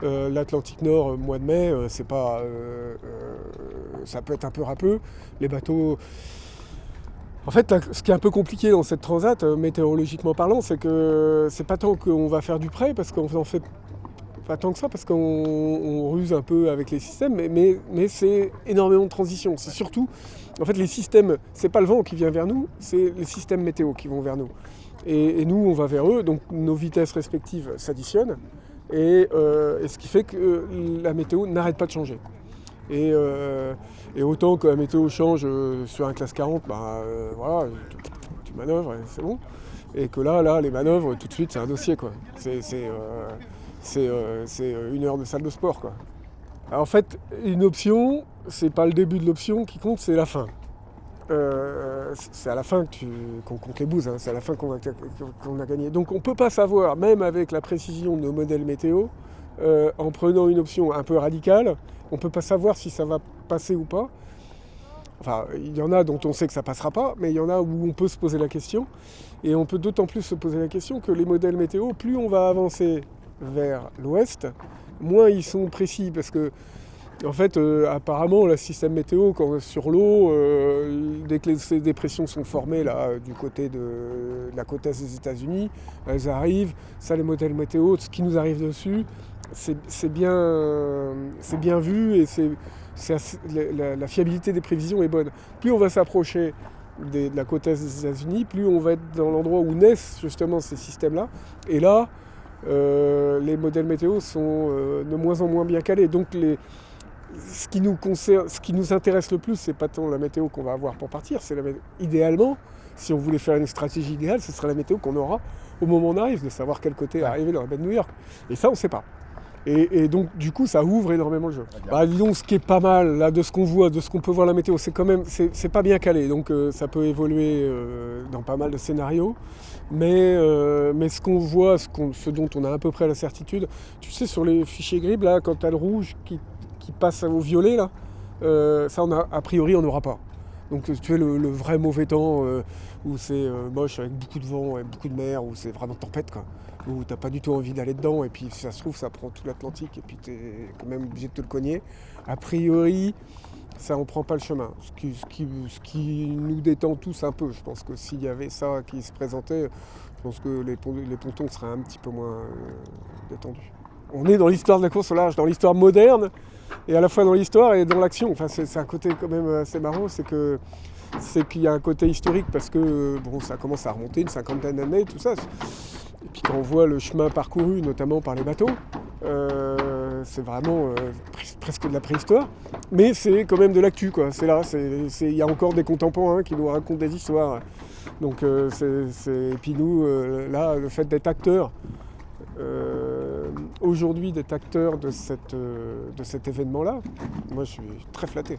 L'Atlantique Nord, mois de mai, c'est pas, ça peut être un peu râpeux. Les bateaux. En fait, ce qui est un peu compliqué dans cette transat, météorologiquement parlant, c'est que c'est pas tant qu'on va faire du prêt, parce qu'on en fait pas tant que ça, parce qu'on ruse un peu avec les systèmes, mais c'est énormément de transition. C'est surtout, en fait, les systèmes, c'est pas le vent qui vient vers nous, c'est les systèmes météo qui vont vers nous. Et nous, on va vers eux, donc nos vitesses respectives s'additionnent, et ce qui fait que la météo n'arrête pas de changer. Et, euh, et autant que la météo change sur un classe 40, voilà, tu manœuvres et c'est bon. Et que là, les manœuvres, tout de suite, c'est un dossier, quoi. C'est 1 heure de salle de sport, quoi. Alors, en fait, une option, c'est pas le début de l'option qui compte, c'est la fin. C'est à la fin qu'on compte les bouses, hein, c'est à la fin qu'on a gagné. Donc on ne peut pas savoir, même avec la précision de nos modèles météo, en prenant une option un peu radicale, on ne peut pas savoir si ça va passer ou pas. Enfin, il y en a dont on sait que ça ne passera pas, mais il y en a où on peut se poser la question. Et on peut d'autant plus se poser la question que les modèles météo, plus on va avancer vers l'ouest, moins ils sont précis, parce que en fait, apparemment, le système météo, sur l'eau, dès que ces dépressions sont formées là, du côté de la côte est des États-Unis, elles arrivent. Ça, les modèles météo, ce qui nous arrive dessus, c'est bien vu et la fiabilité des prévisions est bonne. Plus on va s'approcher de la côte est des États-Unis, plus on va être dans l'endroit où naissent justement ces systèmes-là. Et là, les modèles météo sont de moins en moins bien calés. Donc ce qui nous intéresse le plus, c'est pas tant la météo qu'on va avoir pour partir, idéalement, si on voulait faire une stratégie idéale, ce serait la météo qu'on aura au moment où on arrive, de savoir quel côté arriver dans la baie de New York. Et ça, on ne sait pas. Et donc, du coup, ça ouvre énormément le jeu. Disons, ce qui est pas mal, là, de ce qu'on voit, de ce qu'on peut voir la météo, c'est quand même, c'est pas bien calé, donc ça peut évoluer dans pas mal de scénarios. Mais ce qu'on voit, ce dont on a à peu près la certitude, tu sais, sur les fichiers grid, là, quand tu as le rouge qui passe au violet, là, ça, a priori, on n'aura pas. Donc tu es le vrai mauvais temps où c'est moche avec beaucoup de vent et beaucoup de mer, où c'est vraiment tempête, quoi. Où t'as pas du tout envie d'aller dedans, et puis si ça se trouve, ça prend tout l'Atlantique, et puis t'es quand même obligé de te le cogner. A priori, ça on prend pas le chemin. Ce qui nous détend tous un peu. Je pense que s'il y avait ça qui se présentait, je pense que les pontons seraient un petit peu moins détendus. On est dans l'histoire de la course au large, dans l'histoire moderne, et à la fois dans l'histoire et dans l'action. Enfin, c'est un côté quand même assez marrant, c'est qu'il y a un côté historique, parce que bon, ça commence à remonter une cinquantaine d'années, tout ça. Et puis quand on voit le chemin parcouru, notamment par les bateaux, c'est vraiment presque de la préhistoire. Mais c'est quand même de l'actu, quoi. C'est là, il y a encore des contemporains qui nous racontent des histoires. Donc et puis nous, là, le fait d'être acteurs, aujourd'hui d'être acteur de cet événement-là, moi je suis très flatté.